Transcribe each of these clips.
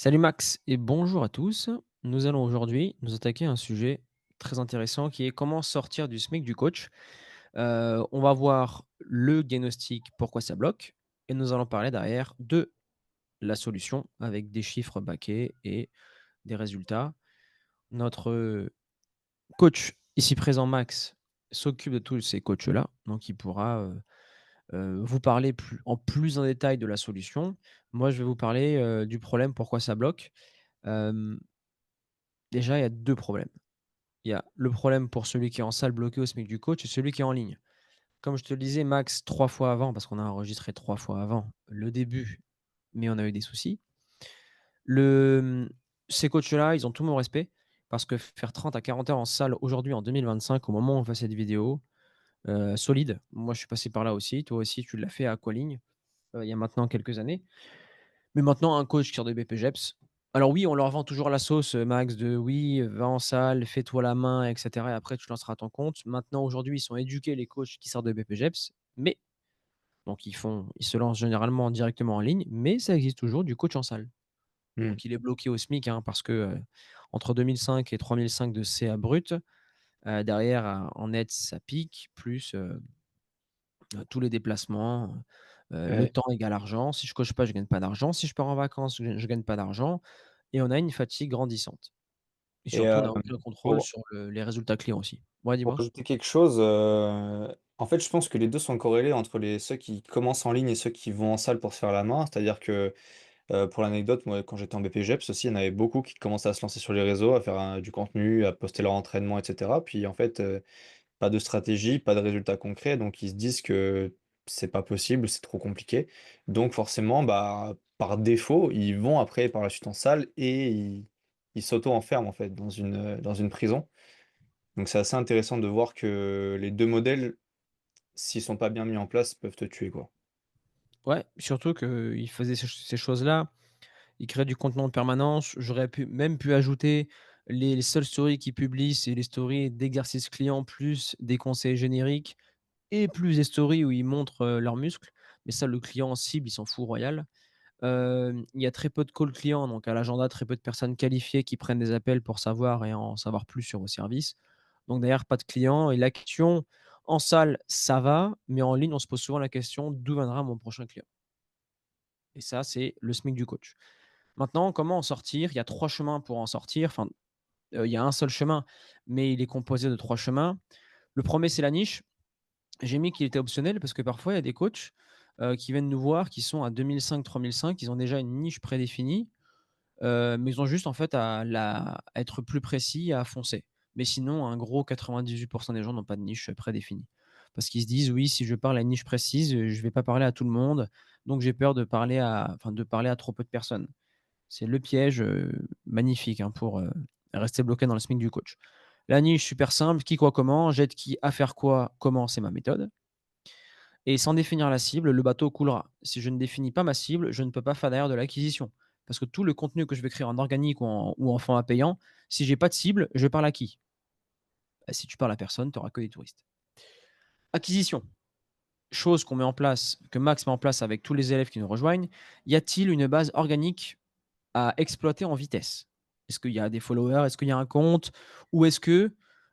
Salut Max et bonjour à tous. Nous allons aujourd'hui nous attaquer à un sujet très intéressant qui est comment sortir du SMIC du coach. On va voir le diagnostic, pourquoi ça bloque, et nous allons parler derrière de la solution avec des chiffres baqués et des résultats. Notre coach ici présent, Max, s'occupe de tous ces coachs-là, donc il pourra vous parler plus en détail de la solution. Moi, je vais vous parler du problème, pourquoi ça bloque. Euh, Déjà, il y a 2 problèmes. Il y a le problème pour celui qui est en salle bloqué au SMIC du coach et celui qui est en ligne. Comme je te le disais max 3 fois avant, parce qu'on a enregistré 3 fois avant le début, mais on a eu des soucis. Ces coachs-là, ils ont tout mon respect parce que faire 30 à 40 heures en salle aujourd'hui en 2025, au moment où on fait cette vidéo, solide. Moi, je suis passé par là aussi. Toi aussi, tu l'as fait à Aqualigne, il y a maintenant quelques années. Mais maintenant, un coach qui sort de BPJEPS, alors oui, on leur vend toujours la sauce, Max, de oui, va en salle, fais-toi la main, et cetera et après tu lanceras ton compte. Maintenant, aujourd'hui, ils sont éduqués, les coachs qui sortent de BPJEPS, mais donc ils se lancent généralement directement en ligne, mais ça existe toujours du coach en salle. Mmh. Donc il est bloqué au SMIC, hein, parce que, entre 2005 et 3005 de CA brut, derrière, en net, ça pique, plus, tous les déplacements, le Ouais temps égale argent. Si je coche pas, je gagne pas d'argent. Si je pars en vacances, je gagne pas d'argent et on a une fatigue grandissante et et surtout, on n'a aucun contrôle pour sur les résultats clients aussi. Ouais, pour dis-moi? ajouter quelque chose, en fait, je pense que les 2 sont corrélés entre ceux qui commencent en ligne et ceux qui vont en salle pour se faire la main. C'est-à-dire que, pour l'anecdote, moi, quand j'étais en BPJEPS aussi, il y en avait beaucoup qui commençaient à se lancer sur les réseaux, à faire du contenu, à poster leur entraînement et cetera. Puis en fait, pas de stratégie, pas de résultats concrets, donc ils se disent que c'est pas possible, c'est trop compliqué. Donc forcément, bah, par défaut, ils vont après par la suite en salle et ils s'auto-enferment en fait dans une prison. Donc c'est assez intéressant de voir que les 2 modèles, s'ils sont pas bien mis en place, peuvent te tuer, quoi. Ouais, surtout qu'ils faisaient ces choses-là, ils créaient du contenu en permanence. J'aurais pu ajouter les seules stories qu'ils publient, c'est les stories d'exercices clients plus des conseils génériques et plus des stories où ils montrent, leurs muscles. Mais ça, le client cible, il s'en fout royal. Il y a très peu de calls clients, donc à l'agenda, très peu de personnes qualifiées qui prennent des appels pour savoir et en savoir plus sur vos services. Donc derrière, pas de clients et la question en salle, ça va, mais en ligne, on se pose souvent la question: «D'où viendra mon prochain client?» Et ça, c'est le SMIC du coach. Maintenant, comment en sortir? Il y a 3 chemins pour en sortir. Enfin, il y a un seul chemin, mais il est composé de 3 chemins. Le premier, c'est la niche. J'ai mis qu'il était optionnel parce que parfois, il y a des coachs, qui viennent nous voir, qui sont à 2005-3005. Ils ont déjà une niche prédéfinie. Mais ils ont juste en fait à être plus précis, à foncer. Mais sinon, un gros 98 des gens n'ont pas de niche prédéfinie. Parce qu'ils se disent: «Oui, si je parle à une niche précise, je vais pas parler à tout le monde, donc j'ai peur de parler à trop peu de personnes». C'est le piège, magnifique, hein, pour, rester bloqué dans le SMIC du coach. La niche super simple, qui, quoi, comment, j'aide qui à faire quoi, comment, c'est ma méthode et sans définir la cible, le bateau coulera. Si je ne définis pas ma cible, je ne peux pas faire derrière de l'acquisition. Parce que tout le contenu que je vais créer en organique ou en format payant, si j'ai pas de cible, je parle à qui? Bah, si tu parles à personne, tu auras que des touristes. Acquisition, chose qu'on met en place, que Max met en place avec tous les élèves qui nous rejoignent. Y a-t-il une base organique à exploiter en vitesse? Est-ce qu'il y a des followers? Est-ce qu'il y a un compte? Ou est-ce que,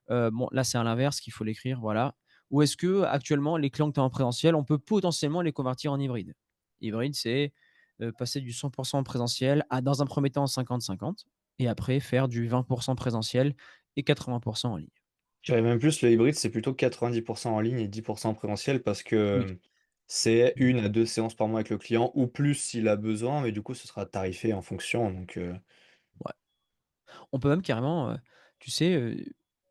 bon là c'est à l'inverse qu'il faut l'écrire, voilà. Ou est-ce que actuellement les clients que tu as en présentiel, on peut potentiellement les convertir en hybride? Hybride, c'est, passer du 100 en présentiel à dans un premier temps 50-50 et après faire du 20 présentiel et 80 en ligne. Je dirais même plus le hybride, c'est plutôt 90 en ligne et 10 en présentiel parce Oui, que, c'est 1 à 2 séances par mois avec le client ou plus s'il a besoin, mais du coup, ce sera tarifé en fonction donc ouais. On peut même carrément, tu sais,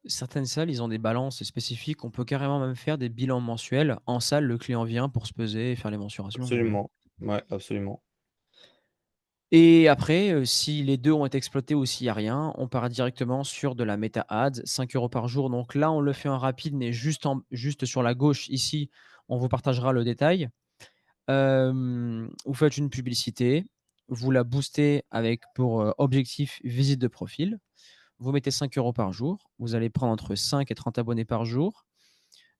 certaines salles, ils ont des balances spécifiques. On peut carrément même faire des bilans mensuels. En salle, le client vient pour se peser et faire les mensurations, absolument. Ouais, absolument. et après, si les 2 ont été exploités ou s'il y a rien, on part directement sur de la Meta Ads, 5 € par jour. Donc là, on le fait en rapide, mais juste sur la gauche ici, on vous partagera le détail. Vous faites une publicité, vous la boostez avec pour, objectif visite de profil. Vous mettez 5 € par jour. Vous allez prendre entre 5 et 30 abonnés par jour,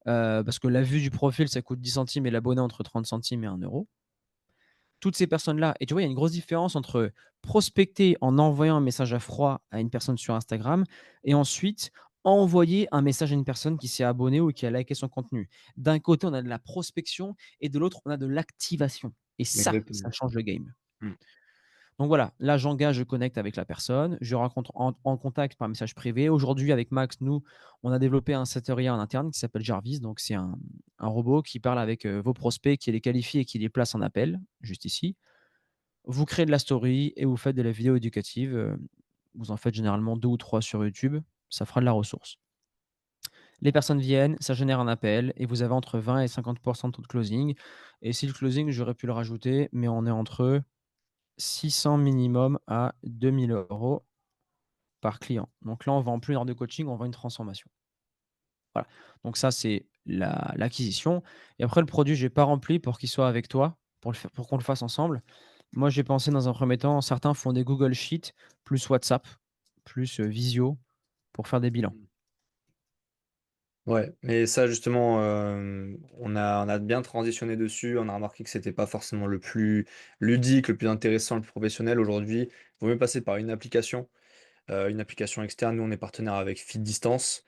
parce que la vue du profil, ça coûte 10 centimes et l'abonné entre 30 centimes et 1 €. toutes ces personnes-là et tu vois, il y a une grosse différence entre prospecter en envoyant un message à froid à une personne sur Instagram et ensuite envoyer un message à une personne qui s'est abonnée ou qui a liké son contenu. D'un côté, on a de la prospection et de l'autre, on a de l'activation et ça Exactement. change le game. Mmh. Donc voilà, là j'engage, je connecte avec la personne, je rencontre en contact par message privé. Aujourd'hui avec Max, nous, on a développé un Sateria en interne qui s'appelle Jarvis. Donc c'est un robot qui parle avec, vos prospects, qui les qualifie et qui les place en appel, juste ici. Vous créez de la story et vous faites de la vidéo éducative, vous en faites généralement 2 ou 3 sur YouTube, ça fera de la ressource. Les personnes viennent, ça génère un appel et vous avez entre 20 et 50 de taux de closing et si le closing, j'aurais pu le rajouter, mais on est entre 600 minimum à 2 000 € par client. Donc là, on vend plus une heure de coaching, on vend une transformation. Voilà. Donc ça, c'est l'acquisition et après le produit, j'ai pas rempli pour qu'il soit avec toi, pour qu'on le fasse ensemble. Moi, j'ai pensé dans un premier temps, certains font des Google Sheets plus WhatsApp, plus, Visio pour faire des bilans. Mmh. Ouais, mais ça justement, on a bien transitionné dessus. On a remarqué que c'était pas forcément le plus ludique, le plus intéressant, le plus professionnel. Aujourd'hui, il vaut mieux passer par une application externe. Nous, on est partenaire avec Fit Distance.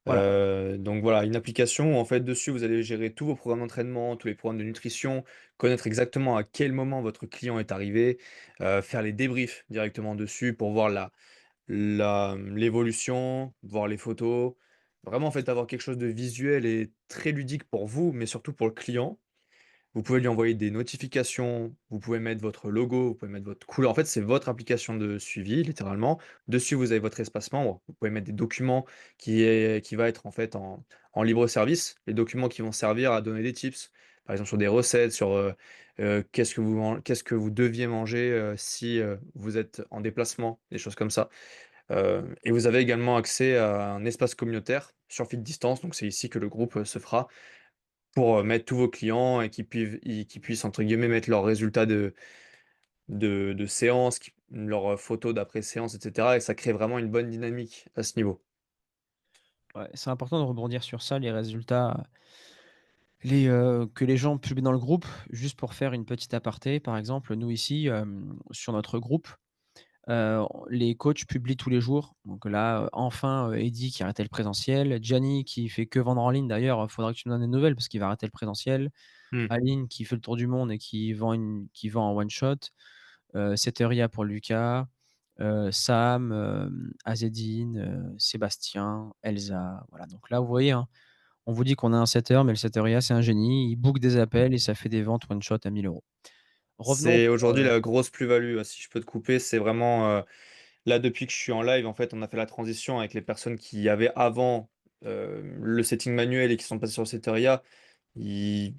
Voilà. Donc voilà, une application où en fait dessus, vous allez gérer tous vos programmes d'entraînement, tous les programmes de nutrition, connaître exactement à quel moment votre client est arrivé, faire les débriefs directement dessus pour voir l'évolution, voir les photos. Vraiment, en fait, avoir quelque chose de visuel et très ludique pour vous, mais surtout pour le client. Vous pouvez lui envoyer des notifications, vous pouvez mettre votre logo, vous pouvez mettre votre couleur. En fait, c'est votre application de suivi, littéralement. Dessus, vous avez votre espace membre. Vous pouvez mettre des documents qui va être en fait en libre service. Les documents qui vont servir à donner des tips, par exemple sur des recettes, sur qu'est-ce que vous deviez manger si vous êtes en déplacement, des choses comme ça. Et vous avez également accès à un espace communautaire sur Fit Distance. Donc c'est ici que le groupe se fera pour, mettre tous vos clients et qu'ils puissent entre guillemets «mettre leurs résultats de séance, leurs, photos d'après séance et cetera» et ça crée vraiment une bonne dynamique à ce niveau. Ouais, c'est important de rebondir sur ça, les résultats, que les gens publient dans le groupe. Juste pour faire une petite aparté, par exemple, nous ici, sur notre groupe, les coachs publient tous les jours. Donc là, enfin, Eddy qui a arrêté le présentiel, Gianni qui fait que vendre en ligne d'ailleurs, il faudra que tu me donnes des nouvelles parce qu'il va arrêter le présentiel. Mmh. Aline qui fait le tour du monde et qui vend en one shot, Seteria pour Lucas, Sam, Azzedine, Sébastien, Elsa, voilà. Donc là, vous voyez, hein, on vous dit qu'on a un setter, mais le Seteria, c'est un génie. Il book des appels et ça fait des ventes one shot à 1 000 €. Revenons C'est pour, aujourd'hui la grosse plus-value, si je peux te couper, c'est vraiment, là depuis que je suis en live, en fait, on a fait la transition avec les personnes qui avaient avant, le setting manuel et qui sont passées sur Seteria. Ils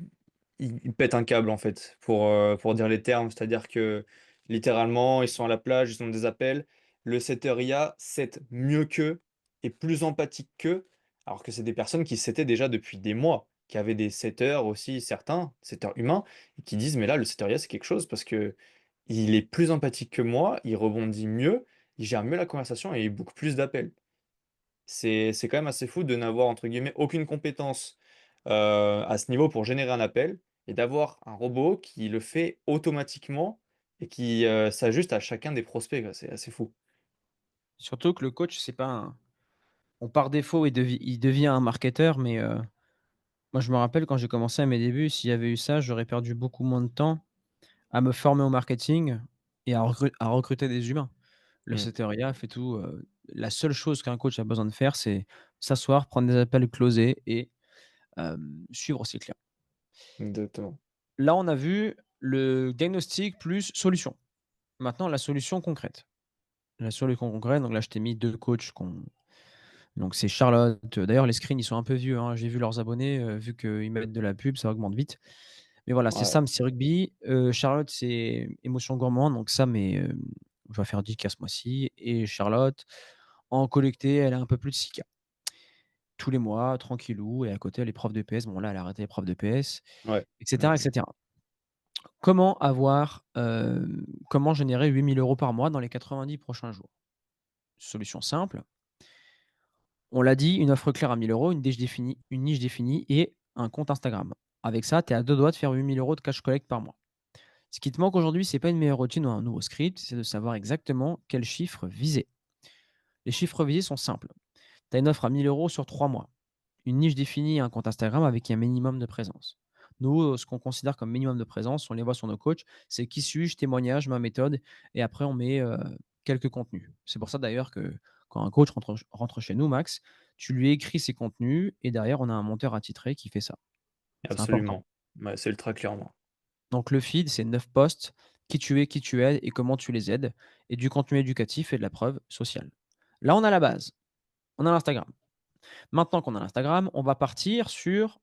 ils pètent un câble, en fait, pour dire les termes. C'est-à-dire que, littéralement, ils sont à la plage, ils ont des appels. Le setter IA set mieux qu'eux et plus empathique qu'eux, alors que c'est des personnes qui settaient déjà depuis des mois, qui avaient des setters aussi, certains, setters humains, et qui disent: «Mais là, le setter IA, c'est quelque chose parce que il est plus empathique que moi, il rebondit mieux, il gère mieux la conversation et il book plus d'appels». C'est quand même assez fou de n'avoir entre guillemets «aucune compétence», à ce niveau pour générer un appel et d'avoir un robot qui le fait automatiquement et qui, s'ajuste à chacun des prospects, quoi. C'est assez fou. surtout que le coach, c'est pas un par défaut, il devient un marketeur, mais moi, je me rappelle quand j'ai commencé à mes débuts, s'il y avait eu ça, j'aurais perdu beaucoup moins de temps à me former au marketing et à recruter des humains. Le Mmh, Ceteria fait tout, la seule chose qu'un coach a besoin de faire, c'est s'asseoir, prendre des appels, closer et suivre ses clients. exactement. Là, on a vu le diagnostic plus solution. Maintenant, la solution concrète. La solution concrète, donc là, je t'ai mis 2 coachs qu'on donc c'est Charlotte, d'ailleurs les screens, ils sont un peu vieux, hein. J'ai vu leurs abonnés, vu qu'ils mettent de la pub, ça augmente vite. Mais voilà, c'est Ouais, Sam, c'est rugby, Charlotte, c'est émotion gourmande, donc Sam va faire 10K ce mois-ci et Charlotte, en collecté, elle a un peu plus de 6K. Tous les mois, tranquillou et à côté, elle est prof de PS. Bon là, elle a arrêté les profs de PS ouais. et Mmh cetera et mh. cetera. Comment générer 8 000 € par mois dans les 90 prochains jours? Solution simple, on l'a dit, une offre claire à 1 000 €, une niche définie et un compte Instagram. Avec ça, tu es à 2 doigts de faire 8 000 € de cash collect par mois. Ce qui te manque aujourd'hui, c'est pas une meilleure routine ou un nouveau script, c'est de savoir exactement quels chiffres viser. Les chiffres visés sont simples. Tu as une offre à 1 000 € sur 3 mois. Une niche définie et un compte Instagram avec un minimum de présence. Nous, ce qu'on considère comme minimum de présence, on les voit sur nos coachs, c'est qui suis-je, témoignage, ma méthode, et après on met quelques contenus. C'est pour ça d'ailleurs que quand un coach rentre chez nous, Max, tu lui écris ses contenus et derrière on a un monteur attitré qui fait ça. C'est important. Absolument. Ouais, c'est ultra clair, moi. Donc le feed, c'est 9 posts, qui tu es, qui tu aides et comment tu les aides, et du contenu éducatif et de la preuve sociale. Là, on a la base, on a l'Instagram. Maintenant qu'on a l'Instagram, on va partir sur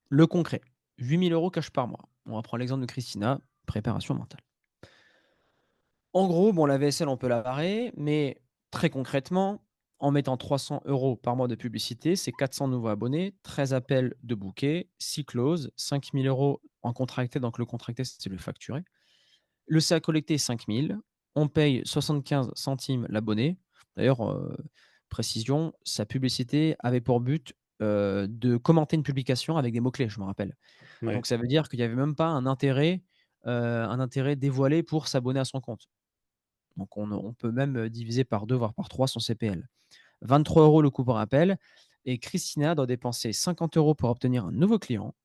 le concret. 8 000 € cash par mois. On va prendre l'exemple de Christina, préparation mentale. En gros, bon, la VSL, on peut la barrer, mais très concrètement, en mettant 300 € par mois de publicité, c'est 400 nouveaux abonnés, 13 appels de bouquets, 6 clauses, 5 000 € en contracté. Donc le contracté, c'est le facturé. Le CA collecté, 5 000. On paye 75 centimes l'abonné. D'ailleurs, précision, sa publicité avait pour but de commenter une publication avec des mots-clés, je me rappelle. Ouais. Donc ça veut dire qu'il y avait même pas un intérêt dévoilé pour s'abonner à son compte. Donc on peut même, diviser par 2 voire par 3 son CPL. 23 € le coût par appel, et Christina doit dépenser 50 € pour obtenir un nouveau client,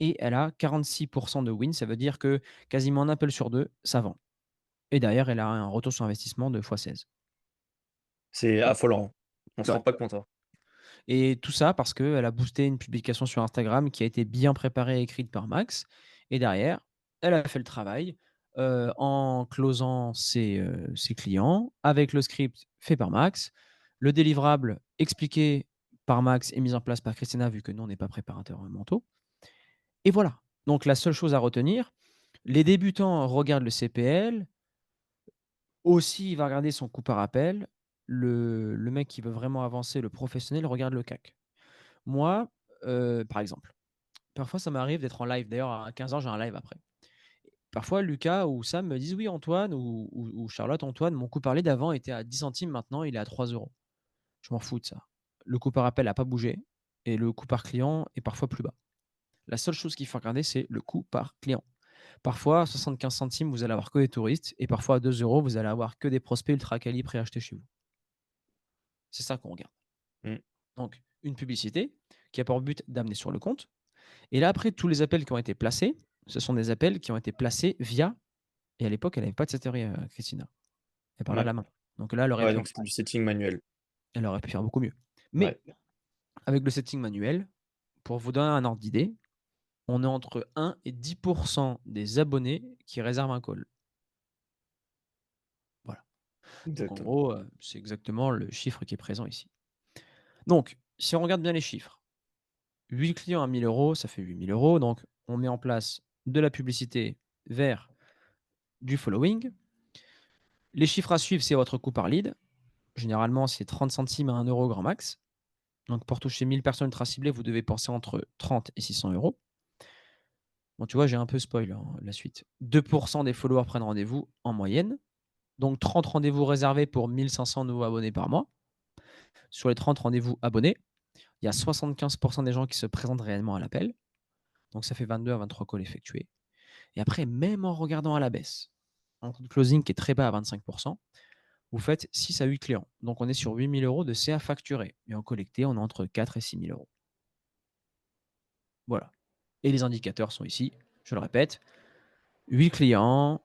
et elle a 46 de win. Ça veut dire que quasiment un appel sur 2, ça vend, et derrière elle a un retour sur investissement de x16. C'est Voilà. affolant. On se Ouais. rend pas compte, hein. Et tout ça parce qu'elle a boosté une publication sur Instagram qui a été bien préparée et écrite par Max, et derrière, elle a fait le travail, en closant ses clients avec le script fait par Max, le délivrable expliqué par Max et mis en place par Christina vu que nous on n'est pas préparateurs, mentaux, et voilà. Donc la seule chose à retenir, les débutants regardent le CPL, aussi il va regarder son coût par appel, le mec qui veut vraiment avancer, le professionnel regarde le CAC. Moi, par exemple, parfois ça m'arrive d'être en live. D'ailleurs, à 15 h, j'ai un live après. Parfois, Lucas ou Sam me disent: «Oui, Antoine», ou Charlotte: «Antoine, mon coût par lead d'avant était à 10 centimes, maintenant il est à 3 €». Je m'en fous de ça. Le coût par appel n'a pas bougé et le coût par client est parfois plus bas. La seule chose qu'il faut regarder, c'est le coût par client. Parfois, à 75 centimes, vous allez avoir que des touristes, et parfois à 2 €, vous allez avoir que des prospects ultra quali prêts à acheter chez vous. C'est ça qu'on regarde. Mmh. Donc une publicité qui a pour but d'amener sur le compte. Et là, après, tous les appels qui ont été placés, ce sont des appels qui ont été placés via, et à l'époque, elle avait pas de cette Christina. Elle parlait à Ouais. la main. Donc là, Ouais, donc c'était du setting manuel. elle aurait pu faire beaucoup mieux. Ouais. Mais avec le setting manuel, pour vous donner un ordre d'idée, on est entre 1 et 10 des abonnés qui réservent un call. Voilà. Donc en Exactement. gros, c'est exactement le chiffre qui est présent ici. Donc, si on regarde bien les chiffres, 8 clients à 1 000 €, ça fait 8 000 €. Donc on met en place de la publicité vers du following. Les chiffres à suivre, c'est votre coût par lead. Généralement, c'est 30 centimes à 1 € grand max. Donc pour toucher 1 000 personnes ultra ciblées, vous devez penser entre 30 et 600 €. Bon, tu vois, j'ai un peu spoil, hein, la suite. 2 des followers prennent rendez-vous en moyenne. Donc 30 rendez-vous réservés pour 1 500 nouveaux abonnés par mois. Sur les 30 rendez-vous abonnés, il y a 75 des gens qui se présentent réellement à l'appel. Donc ça fait 22 à 23 calls effectués. Et après, même en regardant à la baisse, un taux de closing qui est très bas à 25, vous faites 6 à 8 clients. Donc on est sur 8 000 € de CA facturé. Et en collecté, on est entre 4 et 6 000 €. Voilà. Et les indicateurs sont ici, je le répète. 8 clients,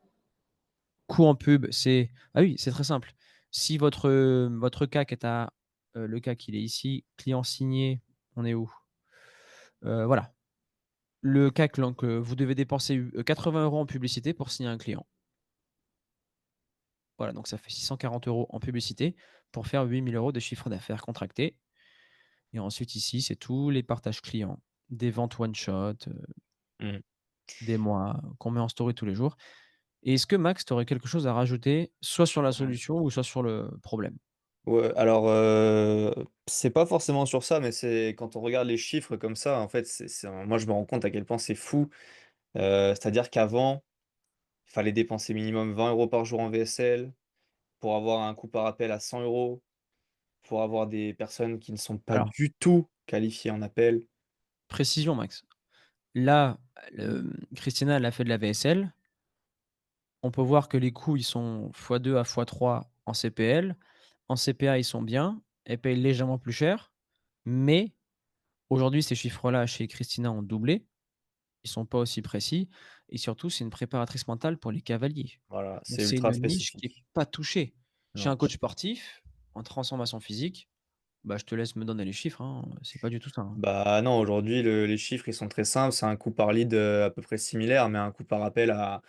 coût en pub, c'est, ah oui, c'est très simple. Si votre CAC est à, le CAC, il est ici, client signé, on est où? Voilà. Le CAC, donc vous devez dépenser 80 € en publicité pour signer un client. Voilà, donc ça fait 640 € en publicité pour faire 8 000 € de chiffre d'affaires contracté. Et ensuite ici, c'est tous les partages clients, des ventes one shot, Mmh. des mois qu'on met en story tous les jours. Et est-ce que Max, tu aurais quelque chose à rajouter, soit sur la Ouais. solution ou soit sur le problème? Ouais, alors, c'est pas forcément sur ça, mais c'est quand on regarde les chiffres comme ça, en fait, c'est un moi, je me rends compte à quel point c'est fou. C'est-à-dire qu'avant, il fallait dépenser minimum 20 € par jour en VSL, pour avoir un coût par appel à 100 €, pour avoir des personnes qui ne sont pas Alors, du tout qualifiées en appel. précision Max. Là, Christina, elle a fait de la vaisselle. On peut voir que les coûts, ils sont fois 2 à fois 3 en CPL. En CPA, ils sont bien. Elle paye légèrement plus cher, mais aujourd'hui, ces chiffres-là chez Christina ont doublé. Ils sont pas aussi précis et surtout, c'est une préparatrice mentale pour les cavaliers. Voilà, Donc c'est c'est ultra une niche qui est spécifique. pas touchée. Chez Non. un coach sportif, en transformation physique, bah, je te laisse me donner les chiffres, hein, c'est pas du tout ça, hein. Bah, non, aujourd'hui, les chiffres, ils sont très simples. C'est un coût par lead, à peu près similaire, mais un coût par appel à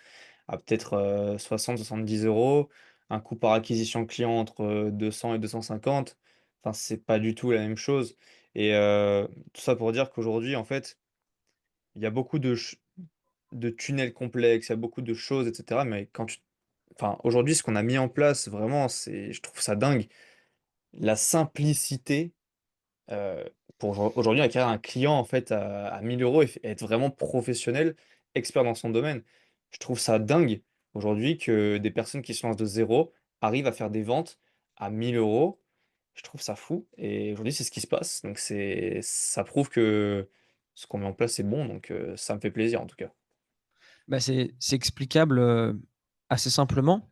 peut-être, 60-70 €, un coût par acquisition client entre, 200 et 250. Enfin, c'est pas du tout la même chose et tout ça pour dire qu'aujourd'hui, en fait, il y a beaucoup de tunnels complexes, il y a beaucoup de choses et cetera, mais quand tu enfin, aujourd'hui, ce qu'on a mis en place, vraiment, c'est je trouve ça dingue. La simplicité. Heu, pour aujourd'hui acquérir un client en fait à 1 000 € et être vraiment professionnel, expert dans son domaine. Je trouve ça dingue aujourd'hui que des personnes qui se lancent de zéro arrivent à faire des ventes à 1 000 €. Je trouve ça fou et aujourd'hui c'est ce qui se passe donc ça prouve que ce qu'on met en place est bon donc ça me fait plaisir en tout cas. Bah, c'est explicable, assez simplement.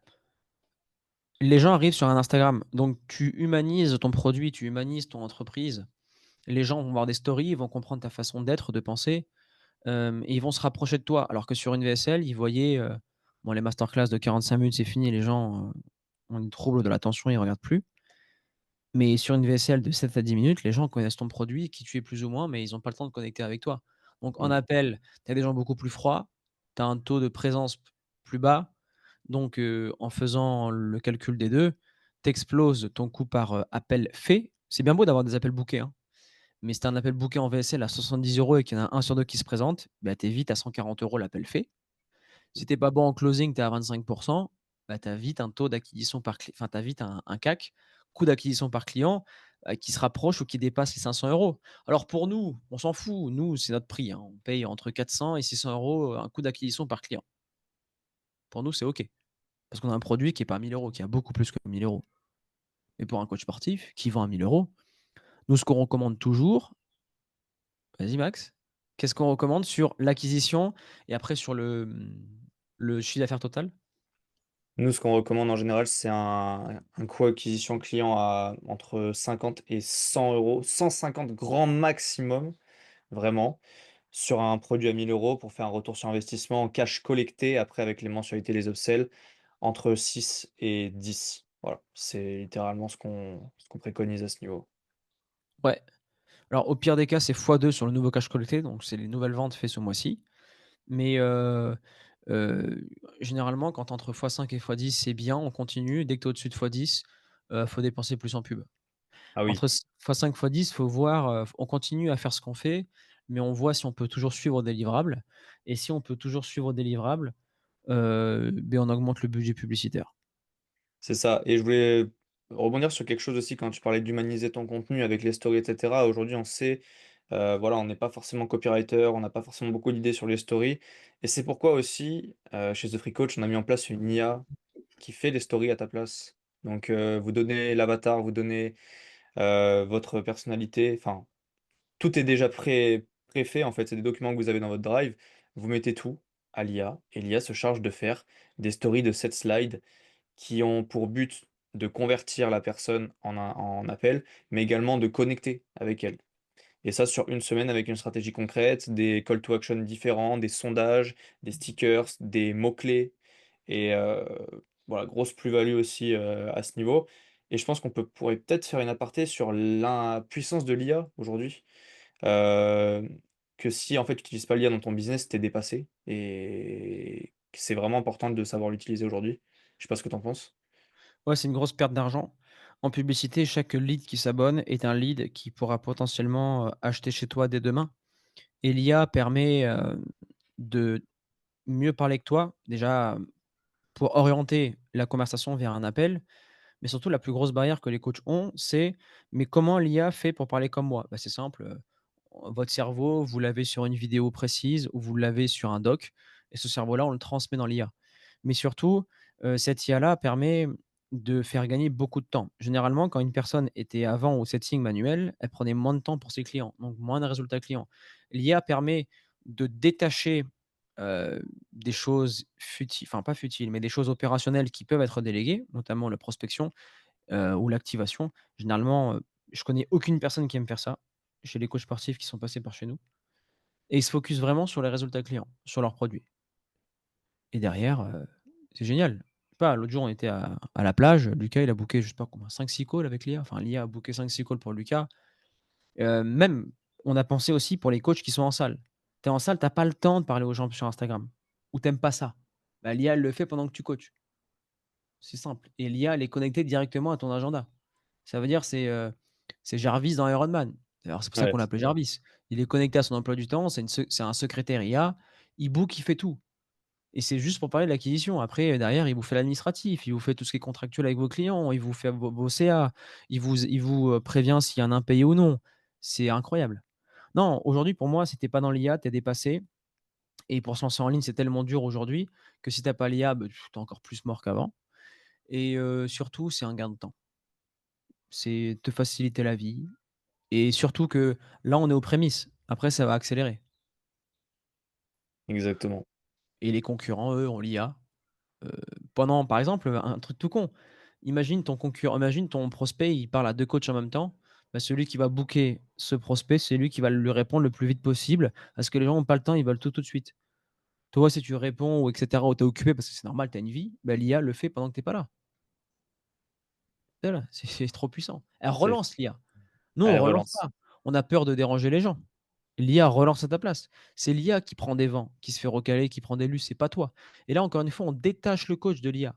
Les gens arrivent sur un Instagram, donc tu humanises ton produit, tu humanises ton entreprise. Les gens vont voir des stories, ils vont comprendre ta façon d'être, de penser, et ils vont se rapprocher de toi. Alors que sur une VSL, ils voyaient, bon, les masterclass de 45 minutes, c'est fini, les gens, ont des troubles de l'attention, ils regardent plus. Mais sur une VSL de 7 à 10 minutes, les gens connaissent ton produit, qui tu es plus ou moins, mais ils ont pas le temps de connecter avec toi. Donc en Mmh. appel, tu as des gens beaucoup plus froids, tu as un taux de présence plus bas, donc en faisant le calcul des 2, tu exploses ton coût par, appel fait. C'est bien beau d'avoir des appels bookés, hein, mais si tu as un appel booké en VSL à 70 € et qu'il y en a un sur 2 qui se présente, bah, tu es vite à 140 € l'appel fait. Si tu es pas bon en closing, tu es à 25, bah, tu as vite un taux d'acquisition par enfin, tu as vite un CAC, coût d'acquisition par client, qui se rapproche ou qui dépasse les 500 €. Alors pour nous, on s'en fout, nous, c'est notre prix, hein. On paye entre 400 et 600 € un coût d'acquisition par client. Pour nous, c'est OK, parce qu'on a un produit qui est pas à 1 000 €, qui a beaucoup plus que 1 000 €. Mais pour un coach sportif qui vend à 1 000 €, nous, ce qu'on recommande toujours, vas-y Max, qu'est-ce qu'on recommande sur l'acquisition et après sur le chiffre d'affaires total? Nous, ce qu'on recommande en général, c'est un coût acquisition client à entre 50 et 100 €, 150 grand maximum, vraiment, sur un produit à 1 000 € pour faire un retour sur investissement en cash collecté, après avec les mensualités, les upsells, entre 6 et 10. Voilà, c'est littéralement ce qu'on préconise à ce niveau. Ouais. Alors au pire des cas, c'est fois 2 sur le nouveau cash collecté, donc c'est les nouvelles ventes faites ce mois-ci. Mais heu, généralement, quand tu es entre x5 et x10, c'est bien, on continue. Dès que tu es au-dessus de x10, faut dépenser plus en pub. Ah oui, Entre x5, x10, faut voir, on continue à faire ce qu'on fait, mais on voit si on peut toujours suivre des livrables et si on peut toujours suivre des livrables, beh, on augmente le budget publicitaire. c'est ça et je voulais rebondir sur quelque chose aussi quand tu parlais d'humaniser ton contenu avec les stories et cetera. Aujourd'hui, on sait, voilà, on n'est pas forcément copywriter, on n'a pas forcément beaucoup d'idées sur les stories et c'est pourquoi aussi, chez The Free Coach, on a mis en place une IA qui fait les stories à ta place. Donc, vous donnez l'avatar, vous donnez, votre personnalité, enfin, tout est déjà préfait en fait, c'est des documents que vous avez dans votre drive. Vous mettez tout à l'IA et l'IA se charge de faire des stories de 7 slides qui ont pour but de convertir la personne en appel, mais également de connecter avec elle. Et ça sur une semaine avec une stratégie concrète, des call to action différents, des sondages, des stickers, des mots-clés et voilà, grosse plus-value aussi, à ce niveau et je pense qu'on pourrait peut-être faire une aparté sur la puissance de l'IA aujourd'hui. Hem, que si en fait tu utilises pas l'IA dans ton business, tu dépassé et que c'est vraiment important de savoir l'utiliser aujourd'hui. Je sais pas ce que tu en penses? Ouais, c'est une grosse perte d'argent. En publicité, chaque lead qui s'abonne est un lead qui pourra potentiellement, acheter chez toi dès demain et l'IA permet, de mieux parler que toi. Déjà, pour orienter la conversation vers un appel, mais surtout la plus grosse barrière que les coachs ont, c'est: «Mais comment l'IA fait pour parler comme moi?» Bah, c'est simple, votre cerveau, vous l'avez sur une vidéo précise ou vous l'avez sur un doc et ce cerveau-là, on le transmet dans l'IA. Mais surtout, cette IA-là permet de faire gagner beaucoup de temps. Généralement, quand une personne était avant au setting manuel, elle prenait moins de temps pour ses clients, donc moins de résultats clients. L'IA permet de détacher, des choses futiles, enfin pas futiles, mais des choses opérationnelles qui peuvent être déléguées, notamment la prospection, ou l'activation. Généralement, je connais aucune personne qui aime faire ça, chez les coachs sportifs qui sont passés par chez nous, et ils se focus vraiment sur les résultats clients, sur leurs produits, et derrière, c'est génial. Je sais pas, l'autre jour, on était à la plage, Lucas, il a booké je sais pas combien, 5-6 calls avec l'IA, enfin l'IA a booké 5-6 calls pour Lucas. Même, on a pensé aussi pour les coachs qui sont en salle. Tu es en salle, tu as pas le temps de parler aux gens sur Instagram, ou tu aimes pas ça. Bah, l'IA, elle le fait pendant que tu coaches. C'est simple, et l'IA, elle est connectée directement à ton agenda. Ça veut dire c'est Jarvis dans Iron Man. Alors c'est pour ça Ouais, qu'on l'appelle Jarvis. Il est connecté à son emploi du temps, c'est un secrétaire IA, il book, il fait tout, et c'est juste pour parler de l'acquisition. Après, derrière, il vous fait l'administratif, il vous fait tout ce qui est contractuel avec vos clients, il vous fait vos CA, il vous prévient s'il y a un impayé ou non. C'est incroyable. Non, aujourd'hui, pour moi, si tu es pas dans l'IA, tu es dépassé, et pour se lancer en ligne, c'est tellement dur aujourd'hui que si tu as pas l'IA, bah, tu es encore plus mort qu'avant, et surtout, c'est un gain de temps. C'est te faciliter la vie, et surtout que là, on est aux prémices. Après, ça va accélérer, exactement. et les concurrents, eux, ont l'IA. Pendant par exemple, un truc tout con, imagine ton prospect, il parle à 2 coachs en même temps, bah, celui qui va booker ce prospect, c'est lui qui va lui répondre le plus vite possible, parce que les gens ont pas le temps, ils veulent tout, tout de suite. Toi, si tu réponds ou et cetera, ou tu es occupé parce que c'est normal, tu as une vie, bah, l'IA le fait pendant que tu es pas là. Voilà, c'est trop puissant. Elle C'est relance l'IA. Nous, on Elle relance relance. pas. On a peur de déranger les gens. L'IA relance à ta place. C'est l'IA qui prend des vents, qui se fait recaler, qui prend des lus, c'est pas toi. Et là, encore une fois, on détache le coach de l'IA.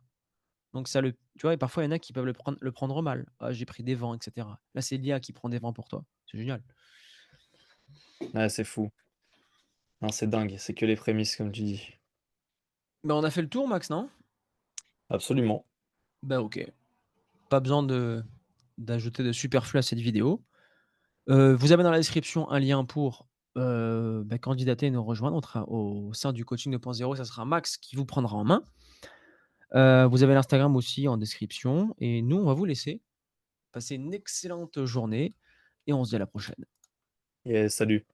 Donc ça le tu vois? Et parfois, il y en a qui peuvent le prendre mal. «Ah, j'ai pris des vents» et cetera. Là, c'est l'IA qui prend des vents pour toi. C'est génial. Ouais, c'est fou. Non, c'est dingue, c'est que les prémices comme tu dis. Ben, on a fait le tour, Max, non? Absolument. Bah, OK. Pas besoin d'ajouter de superflu à cette vidéo. Vous avez dans la description un lien pour, bah, candidater et nous rejoindre au sein du coaching 2.0. Ça sera Max qui vous prendra en main. Vous avez l'Instagram aussi en description, et nous, on va vous laisser. Passez une excellente journée, et on se dit à la prochaine. Et salut.